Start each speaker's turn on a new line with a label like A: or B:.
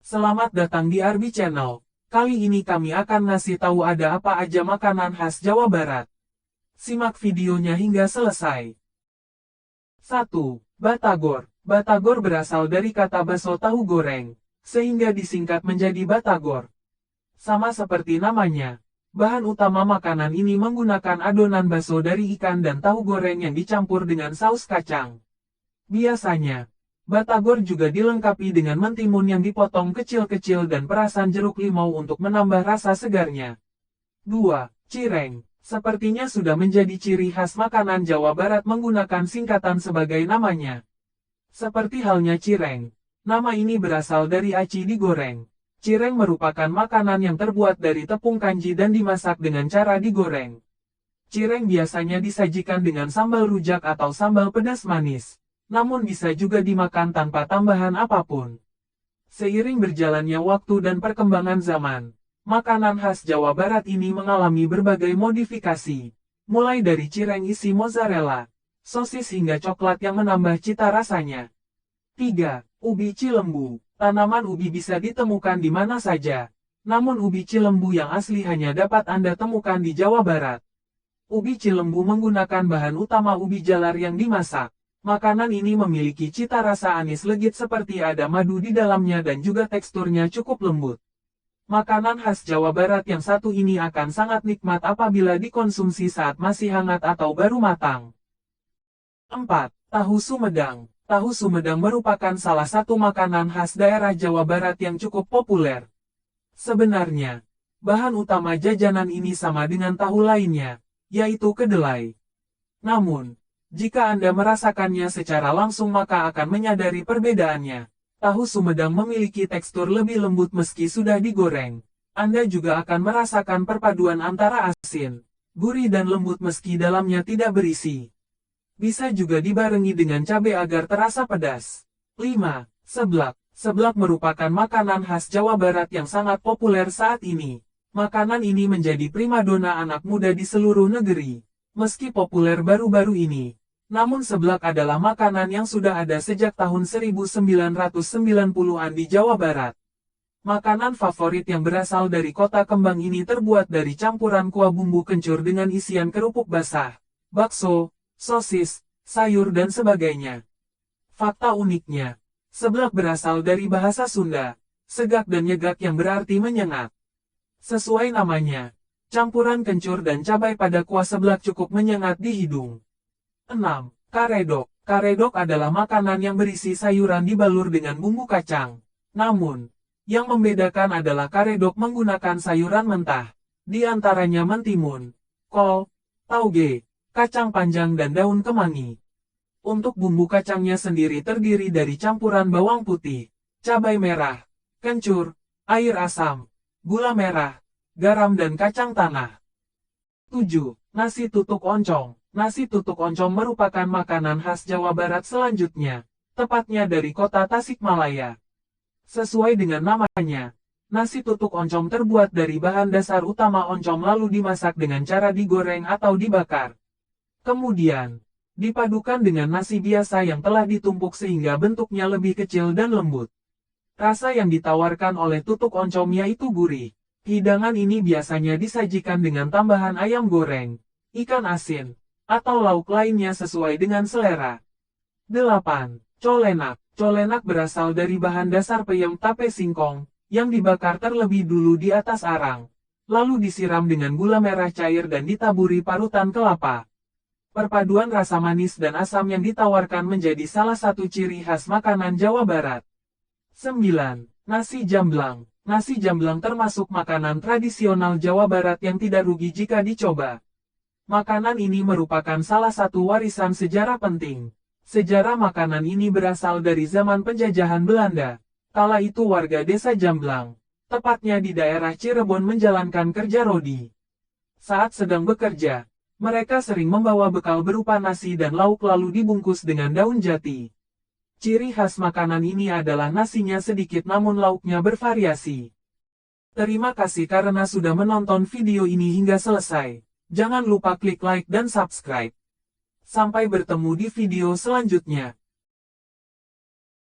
A: Selamat datang di Arbi Channel. Kali ini kami akan ngasih tahu ada apa aja makanan khas Jawa Barat. Simak videonya hingga selesai. 1. Batagor. Batagor berasal dari kata baso tahu goreng, sehingga disingkat menjadi Batagor. Sama seperti namanya, bahan utama makanan ini menggunakan adonan baso dari ikan dan tahu goreng yang dicampur dengan saus kacang. Biasanya, Batagor juga dilengkapi dengan mentimun yang dipotong kecil-kecil dan perasan jeruk limau untuk menambah rasa segarnya. 2. Cireng. Sepertinya sudah menjadi ciri khas makanan Jawa Barat menggunakan singkatan sebagai namanya. Seperti halnya cireng, nama ini berasal dari aci digoreng. Cireng merupakan makanan yang terbuat dari tepung kanji dan dimasak dengan cara digoreng. Cireng biasanya disajikan dengan sambal rujak atau sambal pedas manis. Namun bisa juga dimakan tanpa tambahan apapun. Seiring berjalannya waktu dan perkembangan zaman, makanan khas Jawa Barat ini mengalami berbagai modifikasi. Mulai dari cireng isi mozzarella, sosis hingga coklat yang menambah cita rasanya. 3. Ubi Cilembu. Tanaman ubi bisa ditemukan di mana saja. Namun ubi Cilembu yang asli hanya dapat Anda temukan di Jawa Barat. Ubi Cilembu menggunakan bahan utama ubi jalar yang dimasak. Makanan ini memiliki cita rasa anis legit seperti ada madu di dalamnya dan juga teksturnya cukup lembut. Makanan khas Jawa Barat yang satu ini akan sangat nikmat apabila dikonsumsi saat masih hangat atau baru matang. 4. Tahu Sumedang. Tahu Sumedang merupakan salah satu makanan khas daerah Jawa Barat yang cukup populer. Sebenarnya, bahan utama jajanan ini sama dengan tahu lainnya, yaitu kedelai. Namun, jika Anda merasakannya secara langsung maka akan menyadari perbedaannya. Tahu Sumedang memiliki tekstur lebih lembut meski sudah digoreng. Anda juga akan merasakan perpaduan antara asin, gurih dan lembut meski dalamnya tidak berisi. Bisa juga dibarengi dengan cabai agar terasa pedas. 5. Seblak. Seblak merupakan makanan khas Jawa Barat yang sangat populer saat ini. Makanan ini menjadi primadona anak muda di seluruh negeri. Meski populer baru-baru ini, namun seblak adalah makanan yang sudah ada sejak tahun 1990-an di Jawa Barat. Makanan favorit yang berasal dari kota Kembang ini terbuat dari campuran kuah bumbu kencur dengan isian kerupuk basah, bakso, sosis, sayur dan sebagainya. Fakta uniknya, seblak berasal dari bahasa Sunda, segak dan nyegak yang berarti menyengat. Sesuai namanya, campuran kencur dan cabai pada kuah seblak cukup menyengat di hidung. 6. Karedok. Karedok adalah makanan yang berisi sayuran dibalur dengan bumbu kacang. Namun, yang membedakan adalah karedok menggunakan sayuran mentah. Di antaranya mentimun, kol, tauge, kacang panjang dan daun kemangi. Untuk bumbu kacangnya sendiri terdiri dari campuran bawang putih, cabai merah, kencur, air asam, gula merah, garam dan kacang tanah. 7. Nasi tutuk oncom. Nasi tutuk oncom merupakan makanan khas Jawa Barat selanjutnya, tepatnya dari kota Tasikmalaya. Sesuai dengan namanya, nasi tutuk oncom terbuat dari bahan dasar utama oncom lalu dimasak dengan cara digoreng atau dibakar. Kemudian, dipadukan dengan nasi biasa yang telah ditumpuk sehingga bentuknya lebih kecil dan lembut. Rasa yang ditawarkan oleh tutuk oncom yaitu gurih. Hidangan ini biasanya disajikan dengan tambahan ayam goreng, ikan asin, atau lauk lainnya sesuai dengan selera. 8. Colenak. Colenak berasal dari bahan dasar peyem tape singkong, yang dibakar terlebih dulu di atas arang, lalu disiram dengan gula merah cair dan ditaburi parutan kelapa. Perpaduan rasa manis dan asam yang ditawarkan menjadi salah satu ciri khas makanan Jawa Barat. 9. Nasi jamblang. Nasi jamblang termasuk makanan tradisional Jawa Barat yang tidak rugi jika dicoba. Makanan ini merupakan salah satu warisan sejarah penting. Sejarah makanan ini berasal dari zaman penjajahan Belanda. Kala itu warga desa Jamblang, tepatnya di daerah Cirebon menjalankan kerja rodi. Saat sedang bekerja, mereka sering membawa bekal berupa nasi dan lauk lalu dibungkus dengan daun jati. Ciri khas makanan ini adalah nasinya sedikit namun lauknya bervariasi. Terima kasih karena sudah menonton video ini hingga selesai. Jangan lupa klik like dan subscribe. Sampai bertemu di video selanjutnya.